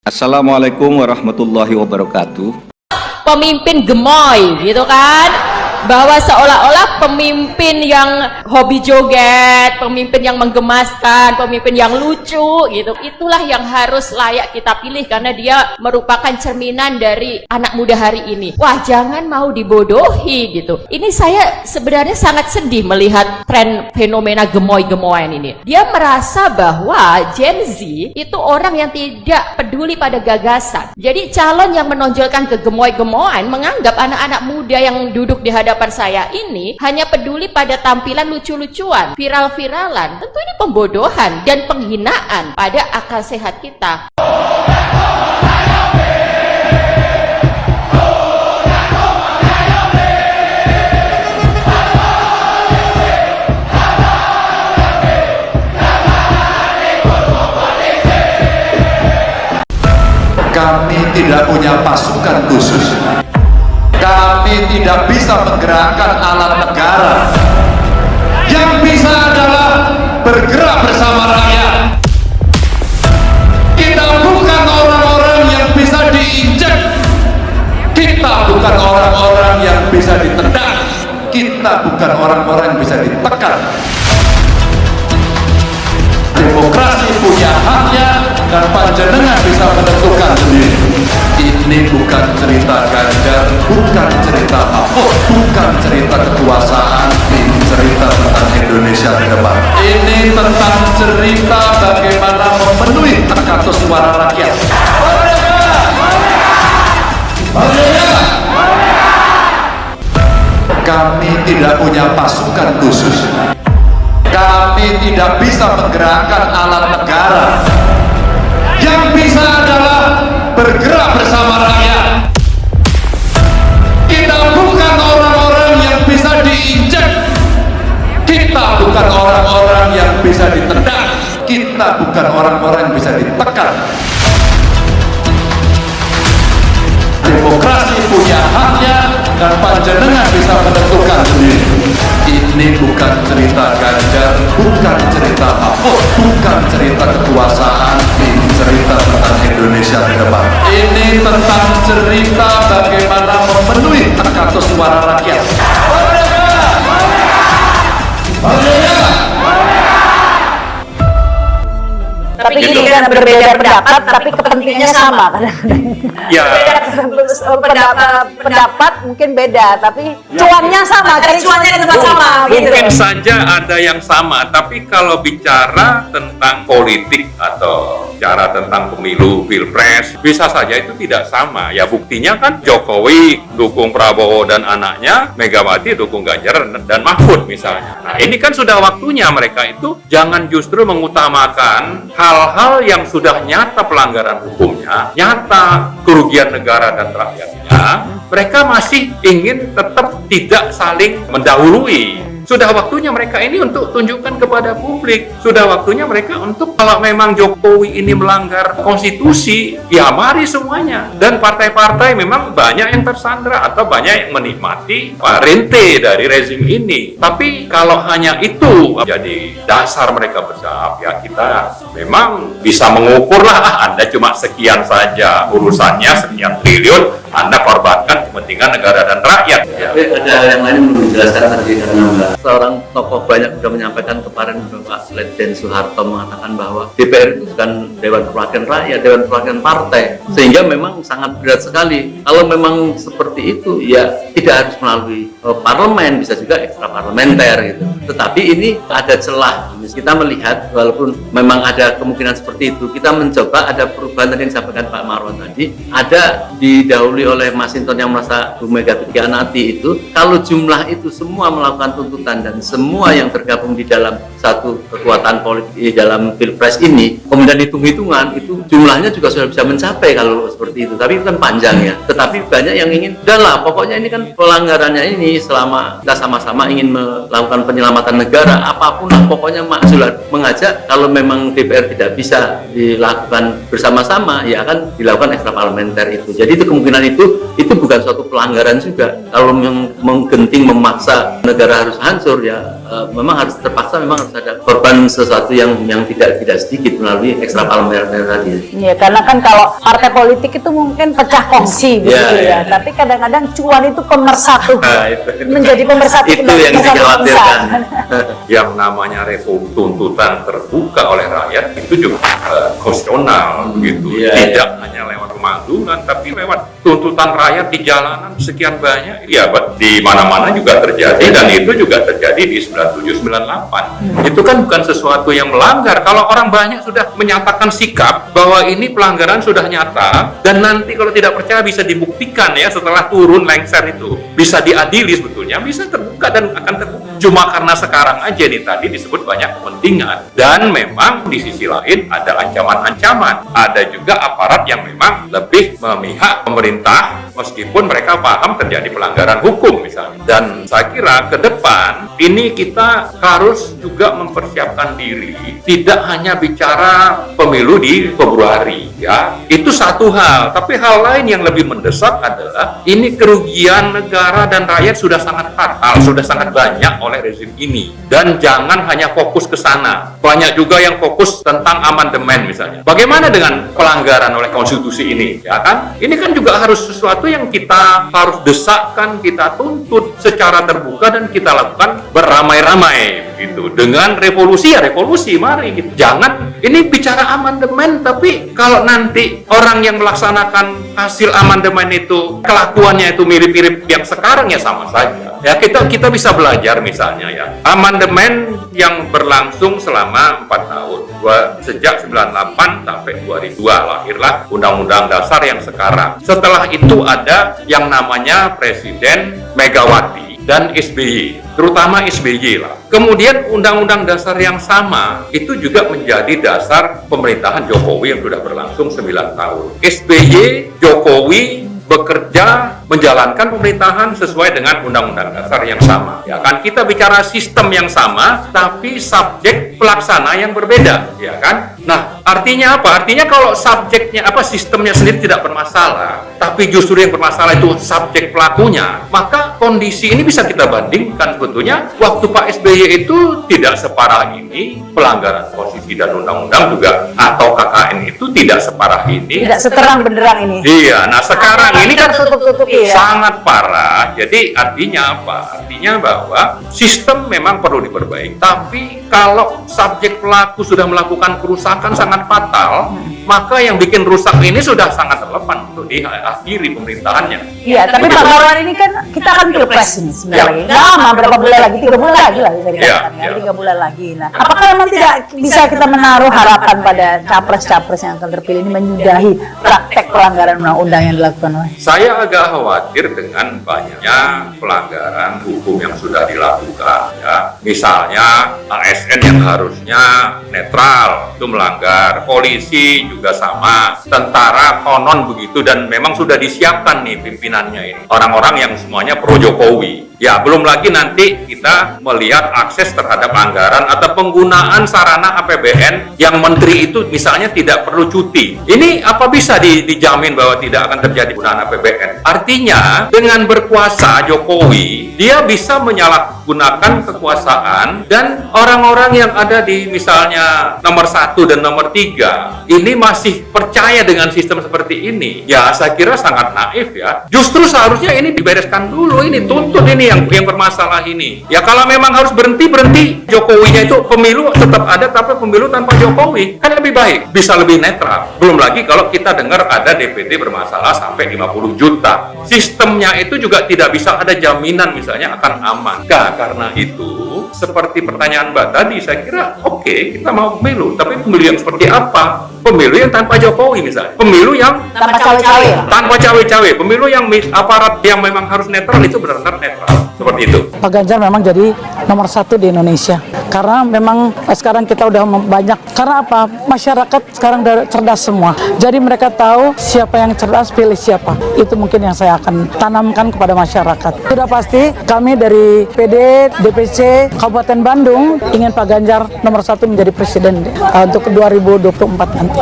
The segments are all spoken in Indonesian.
Assalamualaikum warahmatullahi wabarakatuh. Pemimpin gemoy gitu kan, bahwa seolah-olah pemimpin yang hobi joget, pemimpin yang menggemaskan, pemimpin yang lucu gitu, itulah yang harus layak kita pilih karena dia merupakan cerminan dari anak muda hari ini. Wah, jangan mau dibodohi gitu. Ini saya sebenarnya sangat sedih melihat tren fenomena gemoy-gemoyan ini. Dia merasa bahwa Gen Z itu orang yang tidak peduli pada gagasan. Jadi calon yang menonjolkan kegemoy-gemoyan menganggap anak-anak muda yang duduk di hadapan saya ini hanya peduli pada tampilan lucu-lucuan, viral-viralan. Tentu ini pembodohan dan penghinaan pada akal sehat kita. Kami tidak punya pasukan khusus. Kami tidak bisa menggerakkan alat negara. Yang bisa adalah bergerak bersama rakyat. Kita bukan orang-orang yang bisa diinjak. Kita bukan orang-orang yang bisa ditendang. Kita bukan orang-orang yang bisa ditekan. Demokrasi punya haknya dan panjenengan bisa menentukan sendiri. Ini bukan cerita Ganjar, bukan cerita Mahfud, bukan cerita kekuasaan. Ini cerita tentang Indonesia ke depan. Ini tentang cerita bagaimana memenuhi hak atas suara rakyat. Kami tidak punya pasukan khusus. Kami tidak bisa menggerakkan alat negara. Yang bisa adalah bergerak bersama rakyat. Kita bukan orang-orang yang bisa diinjak. Kita bukan orang-orang yang bisa ditendang. Kita bukan orang-orang yang bisa ditekan. Demokrasi punya haknya dan panjenengan bisa menentukan sendiri. Ini bukan cerita Ganjar, bukan cerita Mahfud, bukan cerita kekuasaan. Ini cerita tentang Indonesia ke depan. Ini tentang cerita bagaimana memenuhi hak atas suara rakyat. Tapi gini kan, berbeda pendapat tapi kepentingannya sama kan. Ya. pendapat mungkin beda tapi cuannya sama, cari cuannya di tempat sama gitu. Mungkin saja ada yang sama, tapi kalau bicara tentang politik atau bicara tentang pemilu, pilpres, bisa saja itu tidak sama. Ya buktinya kan Jokowi dukung Prabowo dan anaknya, Megawati dukung Ganjar dan Mahfud misalnya. Nah ini kan sudah waktunya mereka itu jangan justru mengutamakan hal-hal yang sudah nyata pelanggaran hukumnya, nyata kerugian negara dan rakyatnya, mereka masih ingin tetap tidak saling mendahului. Sudah waktunya mereka ini untuk tunjukkan kepada publik. Sudah waktunya mereka untuk, kalau memang Jokowi ini melanggar konstitusi, ya mari semuanya. Dan partai-partai memang banyak yang tersandra atau banyak yang menikmati rente dari rezim ini. Tapi kalau hanya itu jadi dasar mereka bersahabat, ya kita memang bisa mengukur lah, Anda cuma sekian saja urusannya, sekian triliun, Anda korbankan kepentingan negara dan rakyat. Ya. Tapi ada yang lain yang belum dijelaskan tadi karena seorang tokoh banyak sudah menyampaikan kemarin, Bapak Letjen Soeharto mengatakan bahwa DPR itu bukan Dewan Perwakilan Rakyat, Dewan Perwakilan Partai, sehingga memang sangat berat sekali. Kalau memang seperti itu, ya tidak harus melalui parlemen, bisa juga ekstra parlementer gitu. Tetapi ini ada celah. Kita melihat walaupun memang ada kemungkinan seperti itu, kita mencoba ada perubahan tadi yang disampaikan Pak Marwan tadi, ada didahului oleh Mas Hinton yang merasa Bu Mega dikhianati itu. Kalau jumlah itu semua melakukan tuntutan dan semua yang tergabung di dalam satu kekuatan politik di dalam pilpres ini, kemudian hitung-hitungan itu jumlahnya juga sudah bisa mencapai kalau seperti itu. Tapi itu kan panjang ya. Tetapi banyak yang ingin, udahlah pokoknya ini kan pelanggarannya ini selama kita sama-sama ingin melakukan penyelamatan negara, apapun lah pokoknya maksulat mengajak kalau memang DPR tidak bisa dilakukan bersama-sama, ya akan dilakukan ekstra parlementer itu. Jadi itu kemungkinan itu bukan suatu pelanggaran juga. Kalau menggenting memaksa negara harus hancur, hancur ya, memang harus terpaksa, memang harus ada korban sesuatu yang tidak sedikit melalui ekstra parlementer tadi. Iya, karena kan kalau partai politik itu mungkin pecah kongsi gitu ya. Tapi kadang-kadang cuan itu pemersatu. Menjadi pemersatu. Itu yang dikhawatirkan. Yang namanya tuntutan terbuka oleh rakyat itu juga konstitusional begitu. Tidak hanya lewat pemanggilan, tapi lewat tuntutan rakyat di jalanan sekian banyak. Ya, di mana-mana juga terjadi, dan itu juga terjadi di 97-98. Itu kan bukan sesuatu yang melanggar. Kalau orang banyak sudah menyatakan sikap bahwa ini pelanggaran sudah nyata, dan nanti kalau tidak percaya bisa dibuktikan ya setelah turun lengser itu, bisa diadili sebetulnya, bisa terbuka dan akan terbuka. Cuma karena sekarang aja nih tadi disebut banyak kepentingan, dan memang di sisi lain ada ancaman-ancaman. Ada juga aparat yang memang lebih memihak pemerintah meskipun mereka paham terjadi pelanggaran hukum misalnya. Dan saya kira ke depan ini kita harus juga mempersiapkan diri, tidak hanya bicara pemilu di Februari ya, itu satu hal, tapi hal lain yang lebih mendesak adalah ini kerugian negara dan rakyat sudah sangat fatal, sudah sangat banyak oleh rezim ini, dan jangan hanya fokus ke sana. Banyak juga yang fokus tentang amandemen misalnya. Bagaimana dengan pelanggaran oleh konstitusi ini ya kan? Ini kan juga harus sesuatu yang kita harus desakkan, kita tuntut secara terbuka, dan kita lakukan beramai-ramai gitu. Dengan revolusi ya revolusi, mari gitu. Jangan ini bicara amandemen, tapi kalau nanti orang yang melaksanakan hasil amandemen itu kelakuannya itu mirip-mirip yang sekarang ya sama saja. Ya kita bisa belajar misalnya ya. Amandemen yang berlangsung selama 4 tahun. Sejak 98 sampai 2002 lahirlah Undang-Undang Dasar yang sekarang. Setelah itu ada yang namanya Presiden Megawati dan SBY, terutama SBY lah. Kemudian Undang-Undang Dasar yang sama itu juga menjadi dasar pemerintahan Jokowi yang sudah berlangsung 9 tahun. SBY, Jokowi bekerja menjalankan pemerintahan sesuai dengan Undang-Undang Dasar yang sama. Ya kan, kita bicara sistem yang sama, tapi subjek pelaksana yang berbeda, ya kan? Nah, artinya apa? Artinya kalau subjeknya sistemnya sendiri tidak bermasalah, tapi justru yang bermasalah itu subjek pelakunya, maka kondisi ini bisa kita bandingkan sebetulnya. Waktu Pak SBY itu tidak separah ini, pelanggaran konstitusi dan undang-undang juga, atau KKN itu tidak separah ini. Tidak seterang benderang ini. Iya, nah sekarang ini kan tutup-tutupi ya. Sangat parah. Jadi artinya apa? Artinya bahwa sistem memang perlu diperbaiki. Tapi kalau subjek pelaku sudah melakukan kerusakan sangat fatal, maka yang bikin rusak ini sudah sangat relevan untuk diakhiri pemerintahannya. Iya, tapi Pak Marwan ini kan kita akan pilpres ini sebentar lagi. Lama, berapa bulan lagi? 3 bulan lagi lah bisa dikatakan ya. 3 bulan lagi. Nah, apakah memang tidak bisa kita menaruh harapan pada capres-capres yang akan terpilih ini menyudahi praktek pelanggaran undang-undang yang dilakukan oleh? Saya agak khawatir dengan banyaknya pelanggaran hukum yang sudah dilakukan. Ya. Misalnya ASN yang harusnya netral itu melanggar, polisi juga sama, tentara konon begitu, dan memang sudah disiapkan nih pimpinannya ini, orang-orang yang semuanya pro Jokowi. Ya, belum lagi nanti kita melihat akses terhadap anggaran atau penggunaan sarana APBN yang menteri itu misalnya tidak perlu cuti. Ini apa bisa dijamin bahwa tidak akan terjadi penggunaan APBN? Artinya, dengan berkuasa Jokowi, dia bisa menyalahgunakan kekuasaan, dan orang-orang yang ada di misalnya nomor 1 dan nomor 3 ini masih percaya dengan sistem seperti ini. Ya, saya kira sangat naif ya. Justru seharusnya ini dibereskan dulu, ini tuntut ini yang bermasalah ini. Ya kalau memang harus berhenti. Jokowinya itu pemilu tetap ada, tapi pemilu tanpa Jokowi kan lebih baik, bisa lebih netral. Belum lagi kalau kita dengar ada DPT bermasalah sampai 50 juta. Sistemnya itu juga tidak bisa ada jaminan misalnya akan aman. Nah, karena itu seperti pertanyaan Mbak tadi, saya kira oke, kita mau pemilu, tapi pemilu yang seperti apa? Pemilu yang tanpa Jokowi misalnya, pemilu yang tanpa cawe-cawe, pemilu yang aparat yang memang harus netral itu benar-benar netral, seperti itu. Pak Ganjar memang jadi nomor 1 di Indonesia. karena memang sekarang kita udah banyak, karena apa, masyarakat sekarang udah cerdas semua, jadi mereka tahu siapa yang cerdas pilih siapa. Itu mungkin yang saya akan tanamkan kepada masyarakat. Sudah pasti kami dari PD, DPC Kabupaten Bandung ingin Pak Ganjar nomor 1 menjadi presiden untuk 2024 nanti.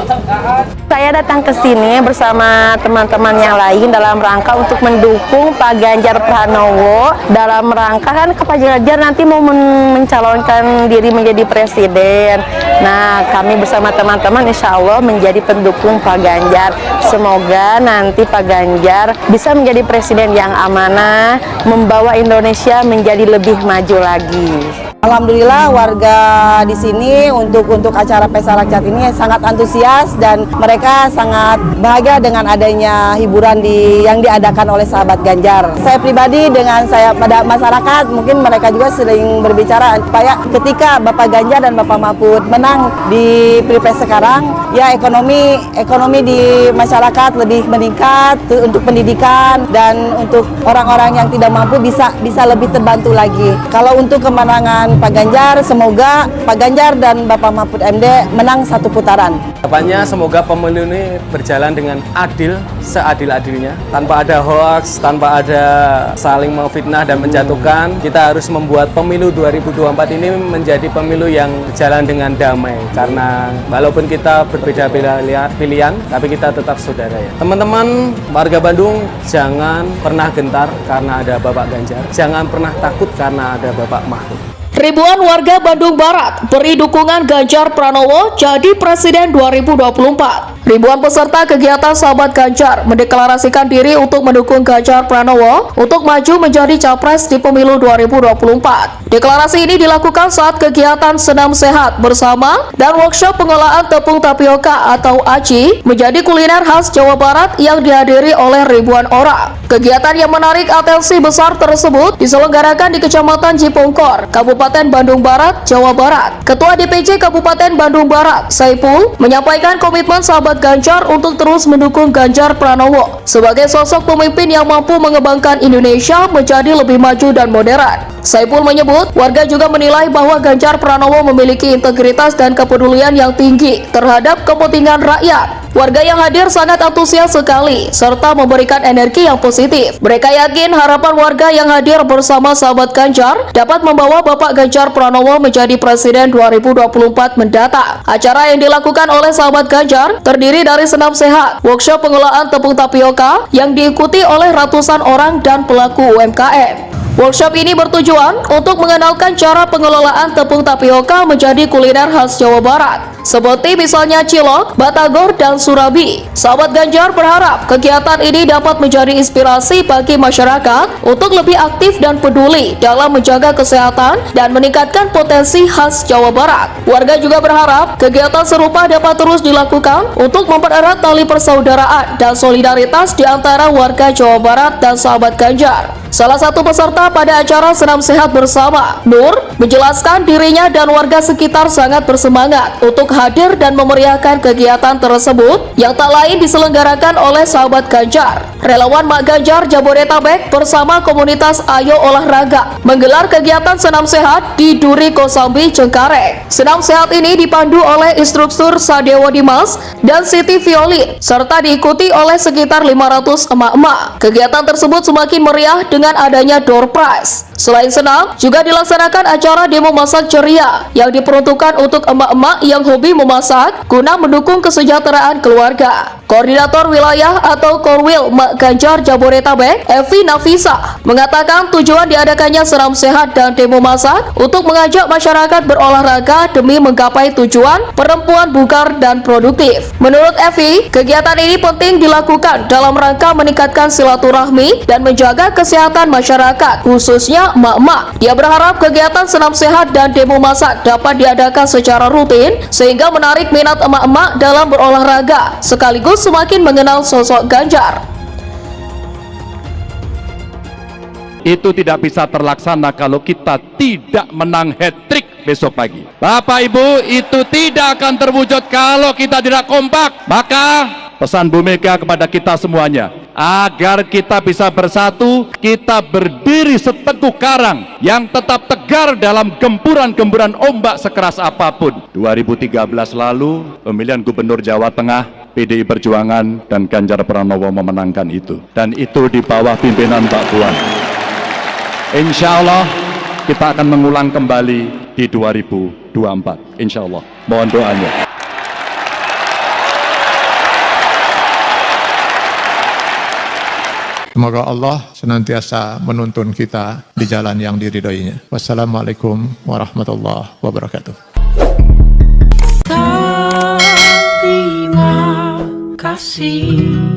Saya datang ke sini bersama teman-teman yang lain dalam rangka untuk mendukung Pak Ganjar Pranowo, dalam rangka kan Pak Ganjar nanti mau mencalonkan diri menjadi presiden. Nah, kami bersama teman-teman insya Allah menjadi pendukung Pak Ganjar. Semoga nanti Pak Ganjar bisa menjadi presiden yang amanah, membawa Indonesia menjadi lebih maju lagi. Alhamdulillah warga di sini untuk acara pesta rakyat ini sangat antusias dan mereka sangat bahagia dengan adanya hiburan yang diadakan oleh sahabat Ganjar. Saya pribadi dengan saya pada masyarakat mungkin mereka juga sering berbicara supaya ketika Bapak Ganjar dan Bapak Mahfud menang di Pilpres sekarang, ya ekonomi di masyarakat lebih meningkat untuk pendidikan dan untuk orang-orang yang tidak mampu bisa lebih terbantu lagi. Kalau untuk kemenangan Pak Ganjar, semoga Pak Ganjar dan Bapak Mahfud MD menang 1 putaran. Harapannya semoga pemilu ini berjalan dengan adil, seadil-adilnya, tanpa ada hoaks, tanpa ada saling memfitnah dan menjatuhkan. Kita harus membuat pemilu 2024 ini menjadi pemilu yang berjalan dengan damai, karena walaupun kita berbeda-beda pilihan, tapi kita tetap saudara ya. Teman-teman warga Bandung, jangan pernah gentar karena ada Bapak Ganjar, jangan pernah takut karena ada Bapak Mahfud. Ribuan warga Bandung Barat beri dukungan Ganjar Pranowo jadi Presiden 2024. Ribuan peserta kegiatan Sahabat Ganjar mendeklarasikan diri untuk mendukung Ganjar Pranowo untuk maju menjadi Capres di pemilu 2024. Deklarasi ini dilakukan saat kegiatan Senam Sehat bersama dan workshop pengolahan tepung tapioka atau aci menjadi kuliner khas Jawa Barat yang dihadiri oleh ribuan orang. Kegiatan yang menarik atensi besar tersebut diselenggarakan di Kecamatan Cipongkor, Kabupaten Bandung Barat, Jawa Barat. Ketua DPC Kabupaten Bandung Barat, Saipul, menyampaikan komitmen Sahabat Ganjar untuk terus mendukung Ganjar Pranowo sebagai sosok pemimpin yang mampu mengembangkan Indonesia menjadi lebih maju dan modern. Saipul menyebut, warga juga menilai bahwa Ganjar Pranowo memiliki integritas dan kepedulian yang tinggi terhadap kepentingan rakyat. Warga yang hadir sangat antusias sekali, serta memberikan energi yang positif. Mereka yakin harapan warga yang hadir bersama Sahabat Ganjar dapat membawa Bapak Ganjar Pranowo menjadi Presiden 2024 mendatang. Acara yang dilakukan oleh Sahabat Ganjar terdiri dari senam sehat, workshop pengolahan tepung tapioka yang diikuti oleh ratusan orang dan pelaku UMKM. Workshop ini bertujuan untuk mengenalkan cara pengelolaan tepung tapioka menjadi kuliner khas Jawa Barat, seperti misalnya cilok, batagor, dan surabi. Sahabat Ganjar berharap kegiatan ini dapat menjadi inspirasi bagi masyarakat untuk lebih aktif dan peduli dalam menjaga kesehatan dan meningkatkan potensi khas Jawa Barat. Warga juga berharap kegiatan serupa dapat terus dilakukan untuk mempererat tali persaudaraan dan solidaritas di antara warga Jawa Barat dan Sahabat Ganjar. Salah satu peserta pada acara Senam Sehat bersama, Nur, menjelaskan dirinya dan warga sekitar sangat bersemangat untuk hadir dan memeriahkan kegiatan tersebut yang tak lain diselenggarakan oleh Sahabat Ganjar. Relawan Mak Ganjar Jabodetabek bersama komunitas Ayo Olahraga menggelar kegiatan Senam Sehat di Duri Kosambi, Cengkareng. Senam Sehat ini dipandu oleh instruktur Sadewo Dimas dan Siti Violin, serta diikuti oleh sekitar 500 emak-emak. Kegiatan tersebut semakin meriah dengan adanya door prize. Selain senam, juga dilaksanakan acara demo masak ceria yang diperuntukkan untuk emak-emak yang hobi memasak guna mendukung kesejahteraan keluarga. Koordinator Wilayah atau Korwil Mak Ganjar Jabodetabek, Evi Nafisa, mengatakan tujuan diadakannya senam sehat dan demo masak untuk mengajak masyarakat berolahraga demi menggapai tujuan perempuan bugar dan produktif. Menurut Evi, kegiatan ini penting dilakukan dalam rangka meningkatkan silaturahmi dan menjaga kesehatan masyarakat, khususnya emak-emak. Dia berharap kegiatan senam sehat dan demo masak dapat diadakan secara rutin sehingga menarik minat emak-emak dalam berolahraga, sekaligus semakin mengenal sosok Ganjar. Itu tidak bisa terlaksana kalau kita tidak menang hat-trick besok pagi. Bapak Ibu, itu tidak akan terwujud kalau kita tidak kompak. Maka pesan Bu Mega kepada kita semuanya, agar kita bisa bersatu, kita berdiri seteguh karang yang tetap tegar dalam gempuran-gempuran ombak sekeras apapun. 2013 lalu, pemilihan Gubernur Jawa Tengah, PDI Perjuangan dan Ganjar Pranowo memenangkan itu. Dan itu di bawah pimpinan Mbak Puan. Insya Allah kita akan mengulang kembali di 2024. Insya Allah. Mohon doanya. Semoga Allah senantiasa menuntun kita di jalan yang diridhoinya. Wassalamualaikum warahmatullahi wabarakatuh. Terima kasih.